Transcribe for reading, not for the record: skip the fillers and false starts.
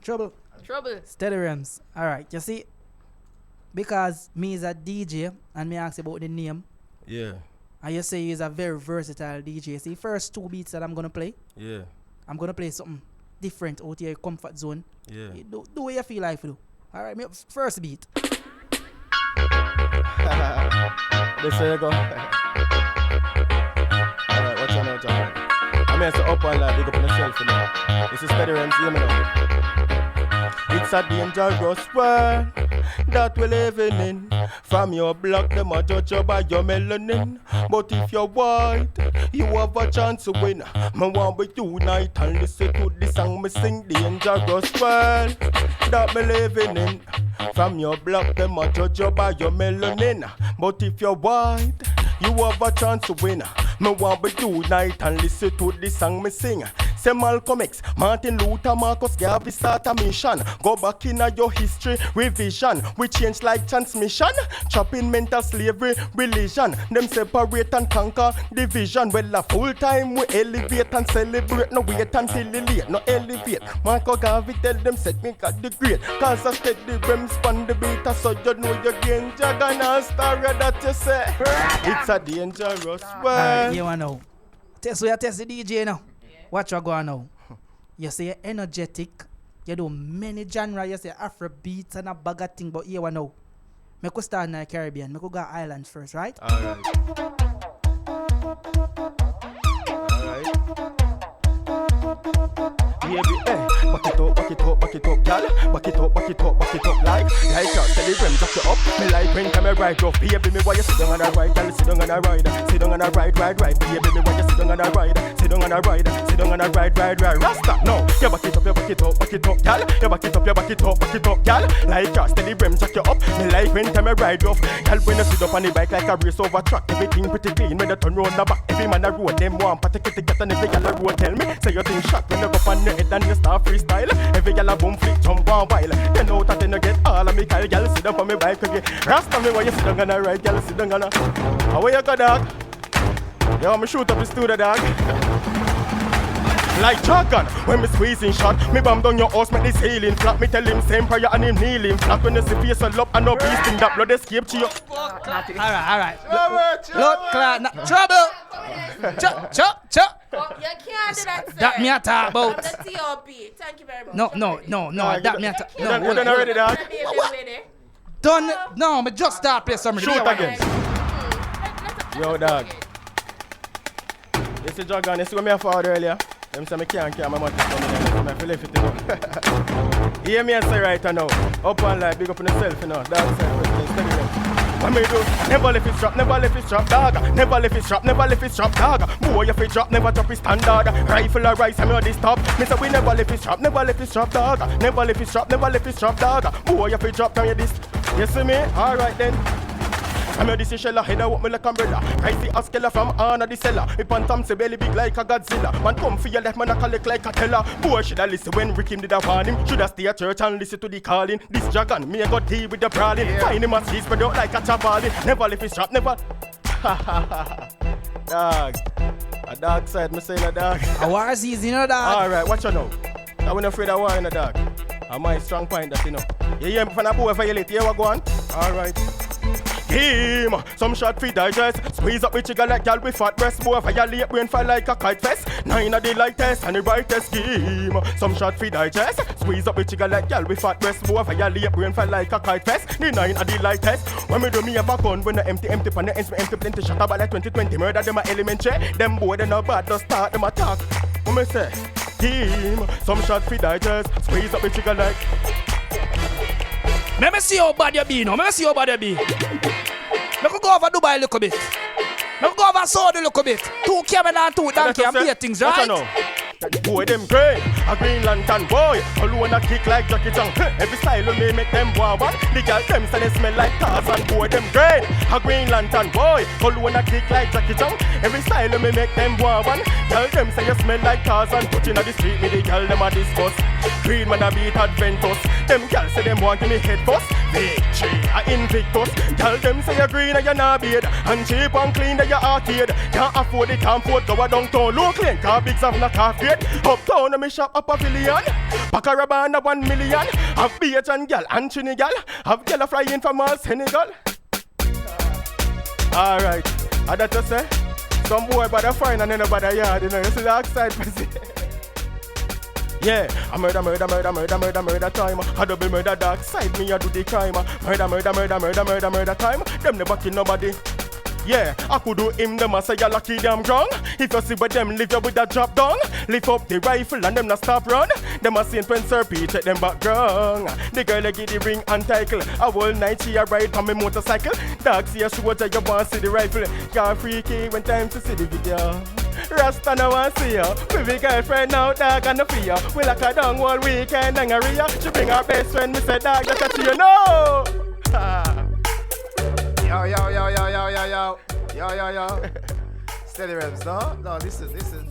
Trouble. Steady Remz. Alright, you see, because me is a DJ and me ask about the name. Yeah. And you say he's a very versatile DJ. See, first 2 beats that I'm gonna play. Yeah. I'm gonna play something different out of your comfort zone. Yeah. Do what you feel like to do. Alright, me first beat. This way you go. Alright, watch out now, John. I'm here to up and big up on yourself, you know. This is Steady Remz, hear me now. It's a dangerous world that we're living in. From your block, them a judge you by your melanin. But if you're white, you have a chance to win. Me want we unite and listen to the song me sing. Dangerous world that me living in. From your block, them a judge you by your melanin. But if you're white, you have a chance to win. Me want we unite and listen to the song me sing. Say Malcolm X, Martin Luther, Marcus Garvey start a mission. Go back in your history, revision. We change like transmission. Chopping mental slavery, religion. Them separate and conquer division. Well, a full time we elevate and celebrate. No wait until the late, no elevate. Marcus Garvey tell them set me got the great. Cause I steady Remz span the beta, so you know you gain Jagana story that you say. It's a dangerous world. You wanna know? So you test the DJ now. Watch what go on now. You say you're energetic. You do many genres. You say Afro beats and a bag of thing. But here we know. I could start in the Caribbean. I could go island first, right? Alright. Baby, hey, back it up, gal. Back it up, like her. Steady Remz, jack you up. Me like when come ride rough. Baby, me why you sit down on a ride, gal. Sit down on a ride. Sit down on a ride. Baby, me why you sit down on a ride. Sit down on a ride. Rasta, no. You back it up, gal. You back it up, gal. Like her. Steady Remz, jack you up. Me like when come ride rough. Gal, when you sit up on the bike like a race over track. Everything pretty clean when you turn round the back. Every man a road, them want particular get and every gal a road. Tell me, say you think shot when you go on the head and you start freestyle. Every gal a boom flick, jump one while. Then out that then you get all of me Kyle. Gal sit down for me bike again. Rasta me why you sit down on a ride, gal sit down on a. How where you go, dog? Yo, me shoot up the studio, dog. Like shotgun, when me squeezing shot, me bam down your house, make the ceiling flat. Me tell him same prayer and him kneeling flat. When you see face all up and no beasting that blood escape to you. Alright. Blood clot, trouble. Chop. Oh, you can't do that, sir. That me a talk about. The TOP. Thank you very much. No. That me a talk. You done already, dog? Done. No, me just start play something. Shoot again. Yo, dog. You see Dragon, you see what me have forward earlier? Them say me can't carry my money from me, so I feel left it, you know. Hear me and say right now, up and like, big up on yourself, you know. That's steady Remz. What me do? Never left it strap, dog. Never left it strap, dog. Boy, if it drop, never drop it standard. Rifle or rice, I'm on this top. Me say we never left it strap, dog. Never left it strap, dog. Boy, if it drop, down you this. You see me? Alright then. I'm a this shell head out me like umbrella. Rise the Askella from Anna the cellar. Me pan Tom say belly big like a Godzilla. Man come for your left man a collect like a teller. Boy shoulda listen when Rick him did a warn him. Shoulda stay at church and listen to the calling. This dragon me a go deal with the brawling. Find him a squeeze spread out like a chapali. Never left his trap, never. Dog. A dog side me saying a dog. A war is easy, you know, dog. Alright, watch you now. I wasn't afraid of war in a dog. And my strong point that you know. You hear me from a boy violate, you what go on? Alright. Him, some shot free digest. Squeeze up with chigga like gal with fat breast. Boy violate brain fly like a kite fest. 9 of the lightest and the brightest game. Some shot free digest. Squeeze up with chigga like gal with fat breast. Boy violate brain fly like a kite fest. The 9 of the lightest. When me do me have a gun when I empty pan the ends me empty plenty shot about like 2020 murder them a elementary. Them boy they no bad just start them attack. What me say? Him, some shot free digest. Squeeze up with chigga like. Let me see how bad you be now. Let me see how bad you be. Let me go over Dubai a little bit. Let me go over Saudi a little bit. 2 camel and 2 donkey and beer things, right? Boy, them great. A Green Lantern boy. Alone a kick like Jackie Chan. Every style of me make them warm. The girl them say they smell like Tarzan. Boy, them great. A Green Lantern boy. Alone a kick like Jackie Chan. Every style of me make them warm. Girl them say you smell like Tarzan. Touching on the street, me the girl them a discuss. Green man a beat Adventus. Them gal say them want give me head first. Victory, I Invictus. Gal them say you're green and you're not beard. And cheap and clean that you're arcade. Can't afford it, can't afford go a downtown. Low clean, car bigs have not half grade. Uptown and me shop up a billion. Pack a rubber and a 1 million. Have beach and gal and chini gal. Have gal a flying from all Senegal. Alright, I that to say. Some boy by the fine and then by the yard, you know. You see the outside pussy. Yeah, I murder time. I double murder dark side, me I do the crime. Murder time. Them never kill nobody. Yeah, I could do him, them I say you lucky damn wrong. If you see with them, live you with a drop down. Lift up the rifle and them not stop run. Them a seen when Serpy check them background. The girl a get the ring and title. A whole night she a ride on me motorcycle. Dog see a show that you want see the rifle. Got freaky when time to see the video. Rasta no one see ya. With the girlfriend now, dog and the fear. We like a down all weekend and a Ria. She bring her best friend, me say dog, just to you know. Yo. Steady Remz, no? No, listen.